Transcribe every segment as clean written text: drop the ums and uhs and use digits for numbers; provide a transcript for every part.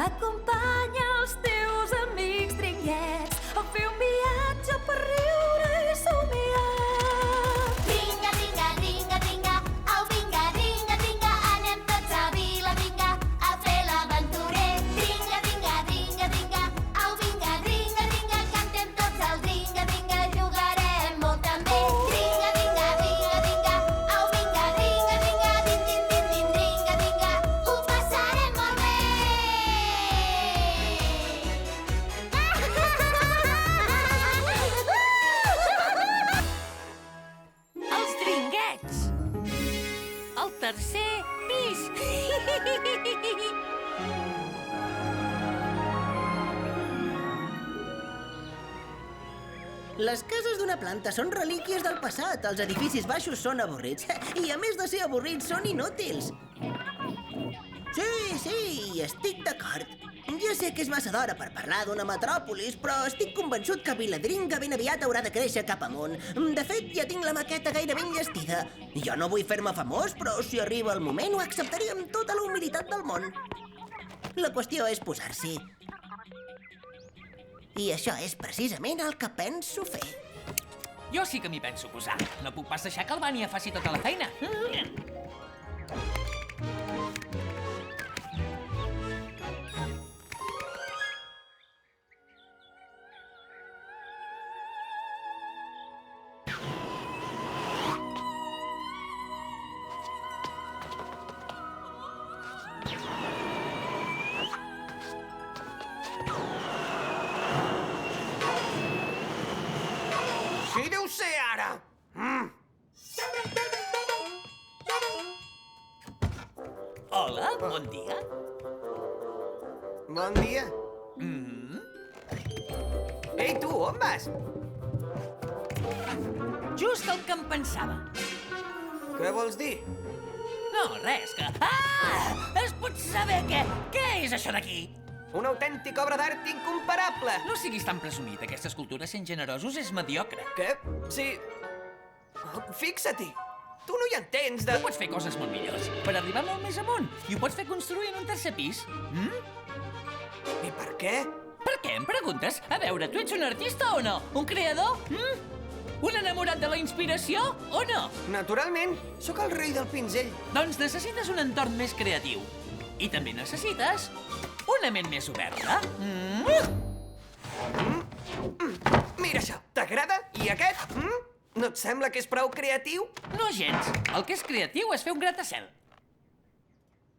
Acompanya els teus amics dringuets a fer un viatge per riure i somiar. Dringa, dringa, dringa, dringa, au vinga, dringa, dringa, anem tots a Vila Dringa a fer l'aventurer. Dringa, dringa, dringa, dringa, au vinga, dringa, dringa, cantem tots el dringa, dringa, jugarem molt també. Dringa, dringa, dringa, dringa, au vinga, dringa, dringa, din, din, din, din, dringa, dringa, ho passarem molt bé. Els dringuets! El tercer pis! Les cases d'una planta són relíquies del passat. Els edificis baixos són avorrits. I a més de ser avorrits, són inútils. Sí, estic d'acord. Ja sé que és massa d'hora per parlar d'una metròpolis, però estic convençut que Viladringa ben aviat haurà de créixer cap amunt. De fet, ja tinc la maqueta gairebé enllestida. Jo no vull fer-me famós, però si arriba el moment ho acceptaria amb tota la humilitat del món. La qüestió és posar-s'hi. I això és precisament el que penso fer. Jo sí que m'hi penso posar. No puc pas deixar que el Vania faci tota la feina. Sí, deu ser ara! Hola, bon dia. Bon dia. Ei, tu, on vas? Just el que em pensava. Què vols dir? No, res, que... Ah! Es pot saber què? Què és això d'aquí? Una autèntica obra d'art incomparable! No siguis tan presumit. Aquesta escultura, sent generosos, és mediocre. Què? Sí... Oh, fixa-t'hi! Tu no hi entens de... Tu pots fer coses molt millors, per arribar molt més amunt, i ho pots fer construint un tercer pis. I per què? Per què em preguntes? A veure, tu ets un artista o no? Un creador? Un enamorat de la inspiració o no? Naturalment, sóc el rei del pinzell. Doncs necessites un entorn més creatiu. I també necessites una ment més oberta. Mira això, t'agrada? I aquest? No et sembla que és prou creatiu? No gens. El que és creatiu és fer un gratacel.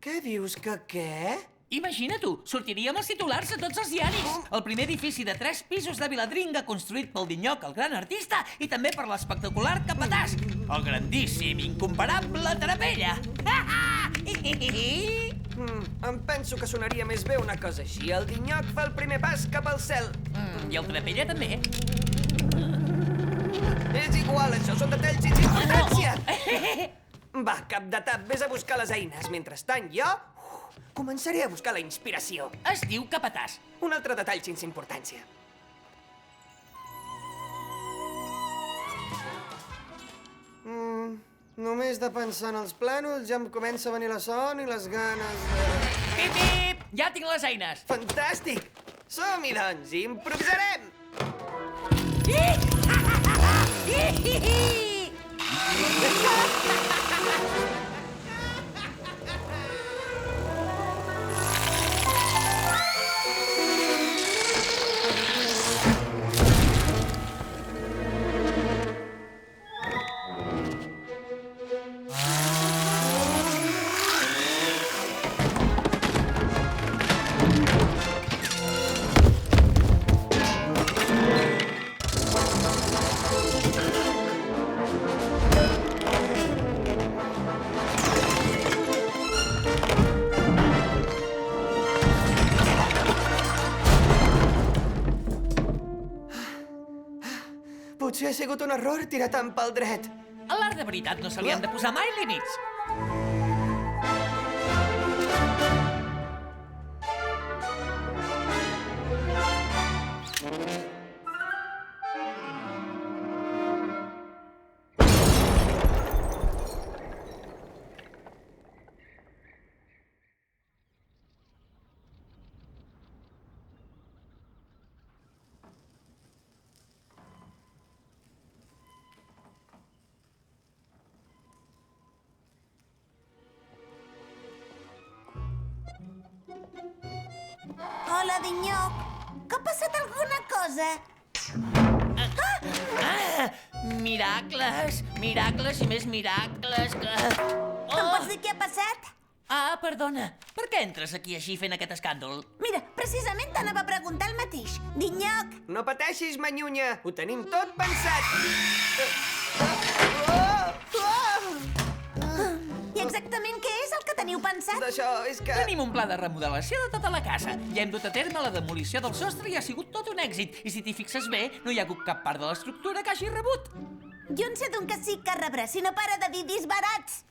Què dius que què? Imagina-t'ho, sortiríem els titulars a tots els diaris. El primer edifici de 3 pisos de Viladringa construït pel Dinyoc, el gran artista, i també per l'espectacular Capatàs, el grandíssim, incomparable Tarapella. Em penso que sonaria més bé una cosa així. El Dinyoc fa el primer pas cap al cel. I el Tarapella també. És igual, això són detalls sense importància. Va, cap de tap, vés a buscar les eines. Mentrestant, jo començaré a buscar la inspiració. Es diu Capatàs. Un altre detall sense importància. Només de pensar en els plànols ja em comença a venir la son i les ganes de... Pip, pip! Ja tinc les eines. Fantàstic! Som-hi, doncs, improvisarem! Potser ha sigut un error tirar tant pel dret. A l'art de veritat no se li han de posar mai límits. Hola, Dinyoc. Que ha passat alguna cosa? Miracles! Miracles i més miracles que... Em pots dir què ha passat? Perdona. Per què entres aquí així fent aquest escàndol? Mira, precisament t'anava a preguntar el mateix. Dinyoc, No pateixis, Manyunya. Ho tenim tot pensat. i exactament què és el que teniu pensat? D'això és que... Tenim un pla de remodelació de tota la casa. Ja hem dut a terme la demolició del sostre i ha sigut tot un èxit. I si t'hi fixes bé, no hi ha hagut cap part de l'estructura que hagi rebut. Jo en sé d'un que sí que rebrà, si no para de dir disbarats.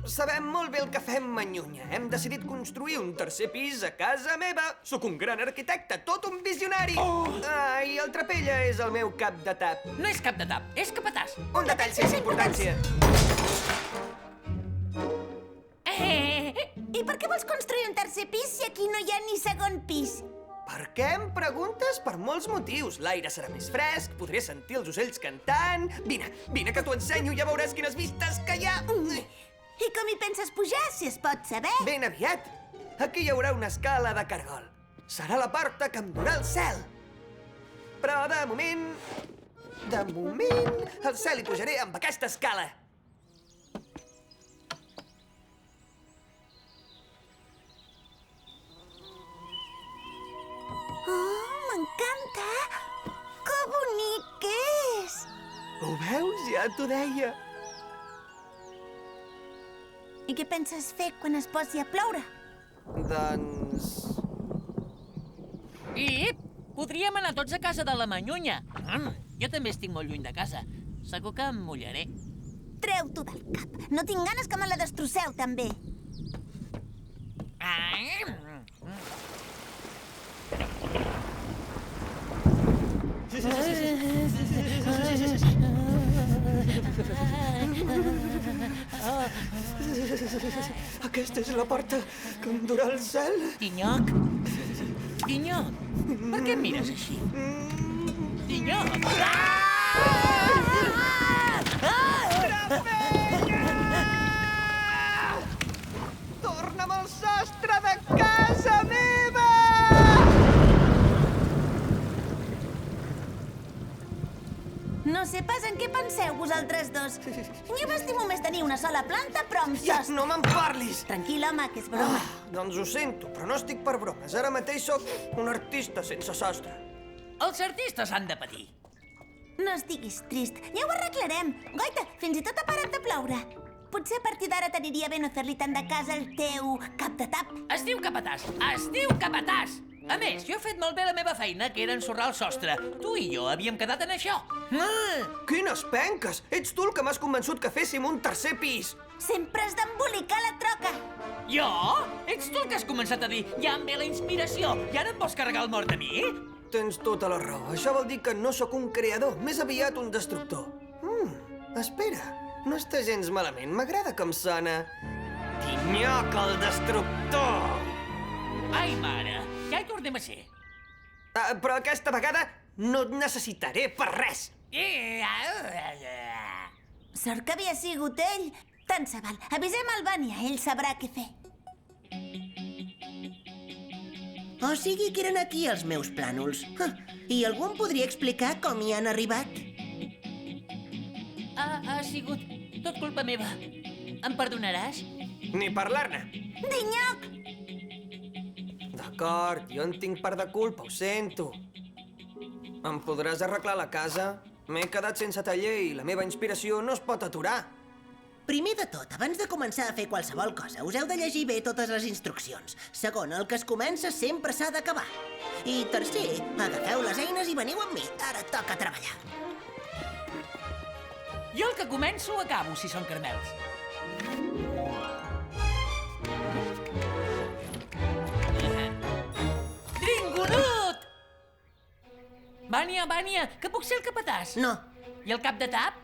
Sabem molt bé el que fem, Manyunya. Hem decidit construir un tercer pis a casa meva. Sóc un gran arquitecte, tot un visionari. I el Trapella és el meu cap de tap. No és cap de tap, és capatàs. Un detall sense importància. I per què vols construir un tercer pis si aquí no hi ha ni segon pis? Per què em preguntes? Per molts motius. L'aire serà més fresc, podré sentir els ocells cantant... Vine que t'ho ensenyo i ja veuràs quines vistes que hi ha. I com hi penses pujar, si es pot saber? Ben aviat. Aquí hi haurà una escala de cargol. Serà la porta que em durà al cel. Però de moment, al cel hi pujaré amb aquesta escala. Oh, m'encanta! Que bonic que és! Ho veus? Ja t'ho deia. I què penses fer quan es posi a ploure? Doncs... I podríem anar tots a casa de la Manyunya. Jo també estic molt lluny de casa. Segur que em mullaré. Treu-t'ho del cap. No tinc ganes que me la destrosseu, també. Aquesta és la porta que em durà al cel. Tinyoc? Tinyoc, per què em mires així? Tinyoc! Torna'm al sostre de casa meva! No sé pas en què penseu, vosaltres dos. Jo m'estimo més tenir una sola planta, però amb Ja, sostre. no me'n parlis! Tranquil, home, que és broma. Doncs ho sento, però no estic per bromes. Ara mateix sóc un artista sense sostre. Els artistes han de patir. No estiguis trist, ja ho arreglarem. Goita, fins i tot ha parat de ploure. Potser a partir d'ara t'aniria bé no fer-li tant de cas al teu cap de tap. Es diu capatàs! Es diu capatàs! A més, jo he fet molt bé la meva feina, que era ensorrar el sostre. Tu i jo havíem quedat en això. Quines penques! Ets tu el que m'has convençut que féssim un tercer pis! Sempre has d'embolicar la troca. Jo? Ets tu el que has començat a dir ja em ve la inspiració i ara em vols carregar el mort a mi? Tens tota la raó. Això vol dir que no sóc un creador, més aviat un destructor. Espera, no està gens malament. M'agrada com sona. Tinyoc, el destructor! Ai, mare, ja hi tornem a ser. Però aquesta vegada no et necessitaré per res. Sort que havia sigut ell. Tant se val. Avisem el Vania, ell sabrà què fer. O sigui que eren aquí els meus plànols. I algú em podria explicar com hi han arribat? Ha sigut tot culpa meva. Em perdonaràs? Ni parlar-ne. Dinyoc! D'acord, jo en tinc part de culpa, ho sento. Em podràs arreglar la casa? M'he quedat sense taller i la meva inspiració no es pot aturar. Primer de tot, abans de començar a fer qualsevol cosa, us heu de llegir bé totes les instruccions. Segon, el que es comença sempre s'ha d'acabar. I tercer, agafeu les eines i veniu amb mi. Ara toca treballar. Jo el que començo acabo, si són caramels. Dringonut! Vània, que puc ser el capatàs? No, I el cap de tap?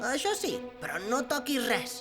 això sí, però no toquis res.